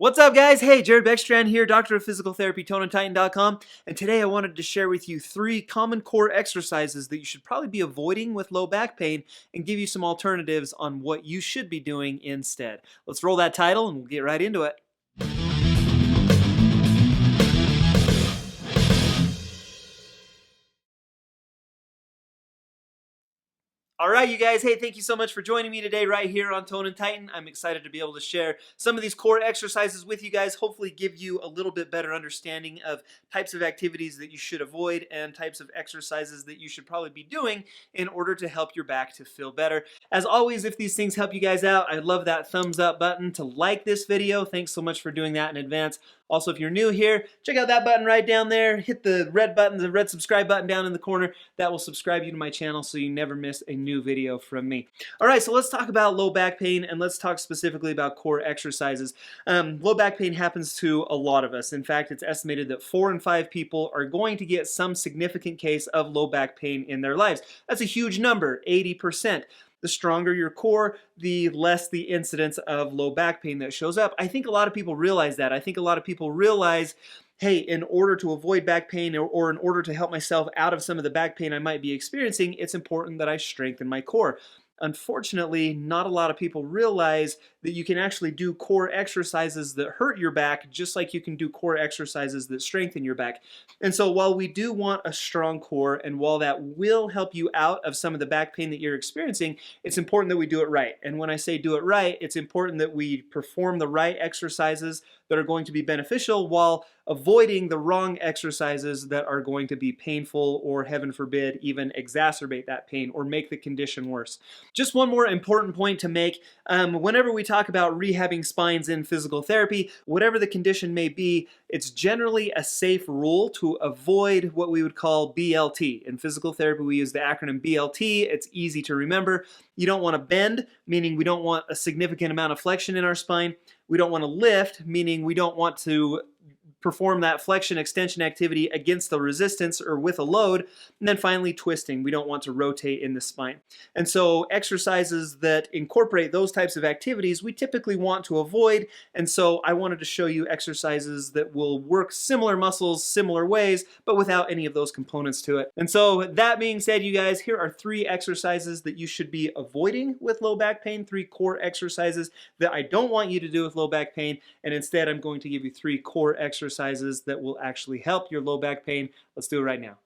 What's up, guys? Hey, Jared Beckstrand here, Doctor of Physical Therapy, ToneandTitan.com, and today I wanted to share with you 3 common core exercises that you should probably be avoiding with low back pain and give you some alternatives on what you should be doing instead. Let's roll that title and we'll get right into it. All right, you guys. Hey, thank you so much for joining me today right here on Tone and Titan. I'm excited to be able to share some of these core exercises with you guys, hopefully give you a little bit better understanding of types of activities that you should avoid and types of exercises that you should probably be doing in order to help your back to feel better. As always, if these things help you guys out, I'd love that thumbs up button to like this video. Thanks so much for doing that in advance. Also, if you're new here, check out that button right down there. Hit the red button, the red subscribe button down in the corner. That will subscribe you to my channel so you never miss a new video from me. All right, so let's talk about low back pain, and let's talk specifically about core exercises. Low back pain happens to a lot of us. In fact, it's estimated that 4 in 5 people are going to get some significant case of low back pain in their lives. That's a huge number, 80%. The stronger your core, the less the incidence of low back pain that shows up. I think a lot of people realize that. I think a lot of people realize, hey, in order to avoid back pain or in order to help myself out of some of the back pain I might be experiencing, it's important that I strengthen my core. Unfortunately, not a lot of people realize that you can actually do core exercises that hurt your back just like you can do core exercises that strengthen your back. And so while we do want a strong core, and while that will help you out of some of the back pain that you're experiencing, it's important that we do it right. And when I say do it right, it's important that we perform the right exercises that are going to be beneficial while avoiding the wrong exercises that are going to be painful or, heaven forbid, even exacerbate that pain or make the condition worse. Just one more important point to make. Whenever we talk about rehabbing spines in physical therapy, whatever the condition may be, it's generally a safe rule to avoid what we would call BLT. In physical therapy, we use the acronym BLT. It's easy to remember. You don't want to bend, meaning we don't want a significant amount of flexion in our spine. We don't want to lift, meaning we don't want to perform that flexion extension activity against the resistance or with a load. And then finally, twisting. We don't want to rotate in the spine. And so exercises that incorporate those types of activities we typically want to avoid. And so I wanted to show you exercises that will work similar muscles, similar ways, but without any of those components to it. And so that being said, you guys, here are 3 exercises that you should be avoiding with low back pain, 3 core exercises that I don't want you to do with low back pain. And instead, I'm going to give you 3 core exercises that will actually help your low back pain. Let's do it right now.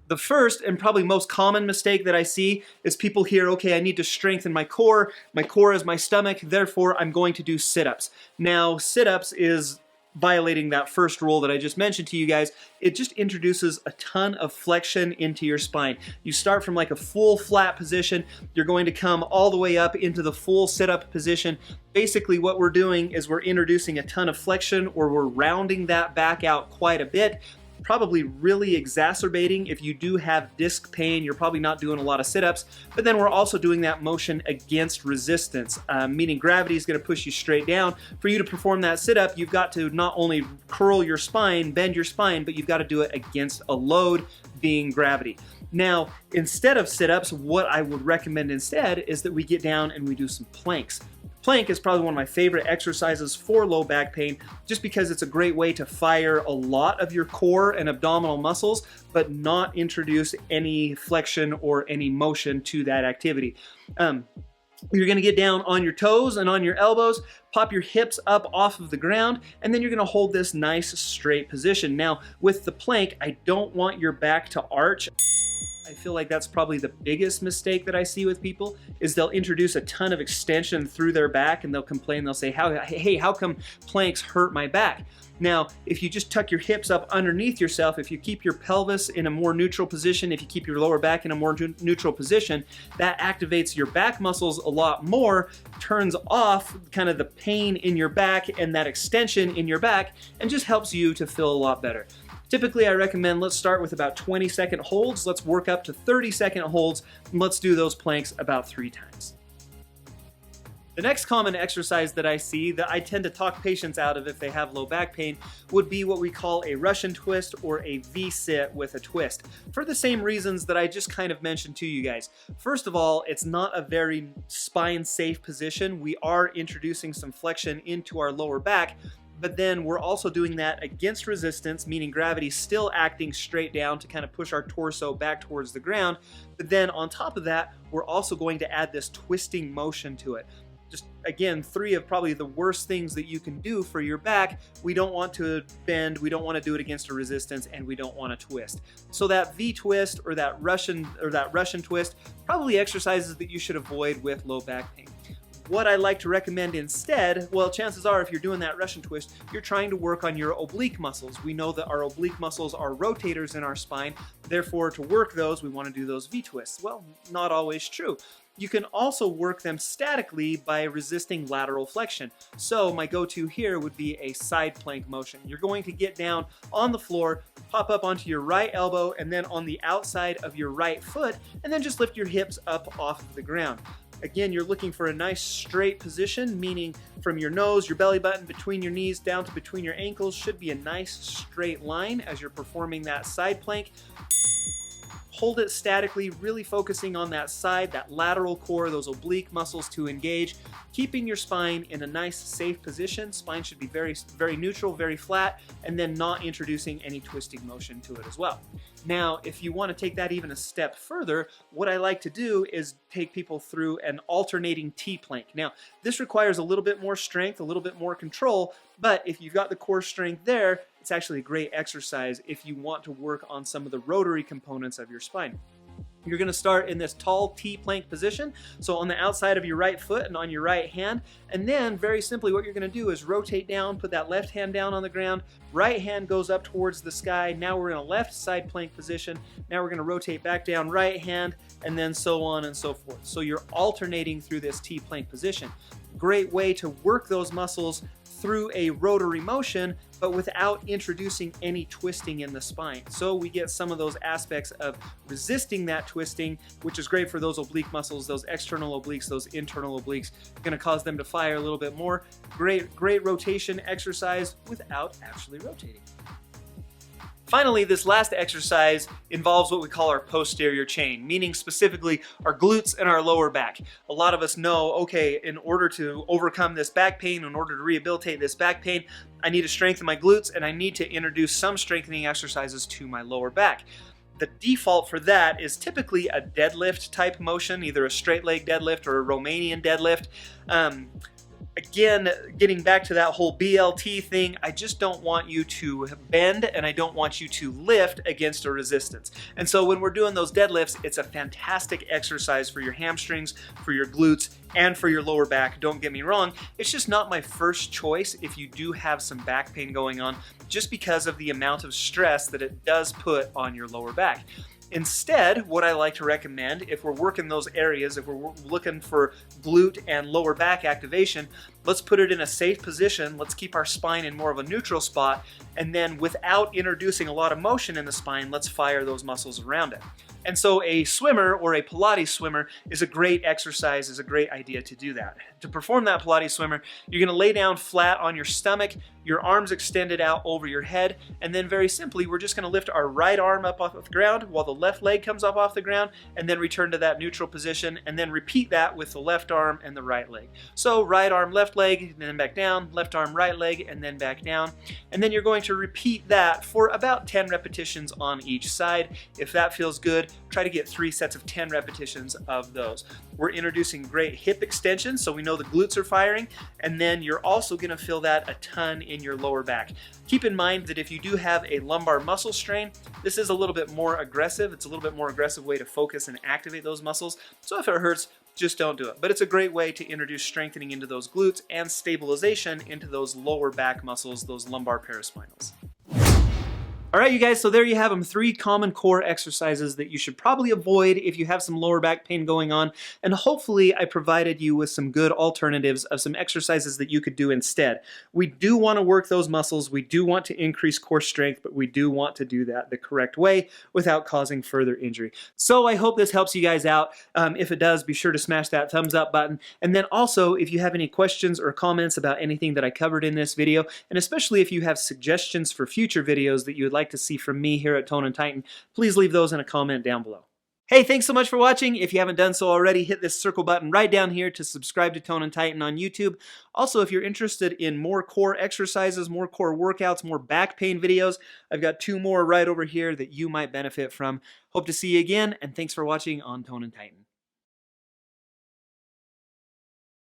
The first and probably most common mistake that I see is people hear, okay, I need to strengthen my core. My core is my stomach, therefore I'm going to do sit-ups. Now, sit-ups is violating that first rule that I just mentioned to you guys. It just introduces a ton of flexion into your spine. You start from like a full flat position. You're going to come all the way up into the full sit-up position. Basically what we're doing is we're introducing a ton of flexion, or we're rounding that back out quite a bit. Probably really exacerbating if you do have disc pain. You're probably not doing a lot of sit-ups, but then we're also doing that motion against resistance, meaning gravity is going to push you straight down. For you to perform that sit-up, you've got to not only curl your spine, bend your spine, but you've got to do it against a load, being gravity. Now, instead of sit-ups, what I would recommend instead is that we get down and we do some planks. Plank is probably one of my favorite exercises for low back pain, just because it's a great way to fire a lot of your core and abdominal muscles, but not introduce any flexion or any motion to that activity. You're going to get down on your toes and on your elbows, pop your hips up off of the ground, and then you're going to hold this nice straight position. Now, with the plank, I don't want your back to arch. I feel like that's probably the biggest mistake that I see with people, is they'll introduce a ton of extension through their back and they'll complain. They'll say, hey, how come planks hurt my back? Now, if you just tuck your hips up underneath yourself, if you keep your pelvis in a more neutral position, if you keep your lower back in a more neutral position, that activates your back muscles a lot more, turns off kind of the pain in your back and that extension in your back, and just helps you to feel a lot better. Typically, I recommend let's start with about 20-second holds. Let's work up to 30-second holds, and let's do those planks about 3 times. The next common exercise that I see that I tend to talk patients out of if they have low back pain would be what we call a Russian twist or a V-sit with a twist, for the same reasons that I just kind of mentioned to you guys. First of all, it's not a very spine-safe position. We are introducing some flexion into our lower back, but then we're also doing that against resistance, meaning gravity's still acting straight down to kind of push our torso back towards the ground. But then on top of that, we're also going to add this twisting motion to it. Just again, three of probably the worst things that you can do for your back. We don't want to bend, we don't want to do it against a resistance, and we don't want to twist. So that V twist or that Russian twist, probably exercises that you should avoid with low back pain. What I like to recommend instead, well, chances are if you're doing that Russian twist, you're trying to work on your oblique muscles. We know that our oblique muscles are rotators in our spine. Therefore, to work those, we want to do those V twists. Well, not always true. You can also work them statically by resisting lateral flexion. So my go-to here would be a side plank motion. You're going to get down on the floor, pop up onto your right elbow, and then on the outside of your right foot, and then just lift your hips up off of the ground. Again, you're looking for a nice straight position, meaning from your nose, your belly button, between your knees, down to between your ankles should be a nice straight line as you're performing that side plank. Hold it statically, really focusing on that side, that lateral core, those oblique muscles to engage, keeping your spine in a nice, safe position. Spine should be very, very neutral, very flat, and then not introducing any twisting motion to it as well. Now, if you want to take that even a step further, what I like to do is take people through an alternating T-plank. Now, this requires a little bit more strength, a little bit more control, but if you've got the core strength there, it's actually a great exercise if you want to work on some of the rotary components of your spine. You're going to start in this tall T-plank position, so on the outside of your right foot and on your right hand, and then very simply what you're going to do is rotate down, put that left hand down on the ground, right hand goes up towards the sky. Now we're in a left side plank position. Now we're going to rotate back down, right hand, and then so on and so forth. So you're alternating through this T-plank position. Great way to work those muscles through a rotary motion, but without introducing any twisting in the spine. So we get some of those aspects of resisting that twisting, which is great for those oblique muscles, those external obliques, those internal obliques. Going to cause them to fire a little bit more. Great rotation exercise without actually rotating. Finally, this last exercise involves what we call our posterior chain, meaning specifically our glutes and our lower back. A lot of us know, okay, in order to overcome this back pain, in order to rehabilitate this back pain, I need to strengthen my glutes and I need to introduce some strengthening exercises to my lower back. The default for that is typically a deadlift type motion, either a straight leg deadlift or a Romanian deadlift. Again, getting back to that whole BLT thing, I just don't want you to bend and I don't want you to lift against a resistance. And so when we're doing those deadlifts, it's a fantastic exercise for your hamstrings, for your glutes, and for your lower back. Don't get me wrong, it's just not my first choice if you do have some back pain going on, just because of the amount of stress that it does put on your lower back. Instead, what I like to recommend, if we're working those areas, if we're looking for glute and lower back activation, let's put it in a safe position. Let's keep our spine in more of a neutral spot, and then without introducing a lot of motion in the spine, let's fire those muscles around it. And so a swimmer or a Pilates swimmer is a great exercise, is a great idea to do that. To perform that Pilates swimmer, you're going to lay down flat on your stomach, your arms extended out over your head, and then very simply, we're just going to lift our right arm up off the ground while the left leg comes up off the ground, and then return to that neutral position, and then repeat that with the left arm and the right leg. So right arm, left leg, and then back down, left arm, right leg, and then back down. And then you're going to repeat that for about 10 repetitions on each side. If that feels good, try to get 3 sets of 10 repetitions of those. We're introducing great hip extension, so we know the glutes are firing, and then you're also going to feel that a ton in your lower back. Keep in mind that if you do have a lumbar muscle strain, this is a little bit more aggressive. It's a little bit more aggressive way to focus and activate those muscles. So if it hurts, just don't do it. But it's a great way to introduce strengthening into those glutes and stabilization into those lower back muscles, those lumbar paraspinals. All right, you guys, so there you have them, 3 common core exercises that you should probably avoid if you have some lower back pain going on, and hopefully I provided you with some good alternatives of some exercises that you could do instead. We do want to work those muscles, we do want to increase core strength, but we do want to do that the correct way without causing further injury. So I hope this helps you guys out. If it does, be sure to smash that thumbs up button, and then also if you have any questions or comments about anything that I covered in this video, and especially if you have suggestions for future videos that you would like to see from me here at Tone and Titan, please leave those in a comment down below. Hey, thanks so much for watching. If you haven't done so already, hit this circle button right down here to subscribe to Tone and Titan on YouTube. Also, if you're interested in more core exercises, more core workouts, more back pain videos, I've got 2 more right over here that you might benefit from. Hope to see you again, and thanks for watching on Tone and Titan.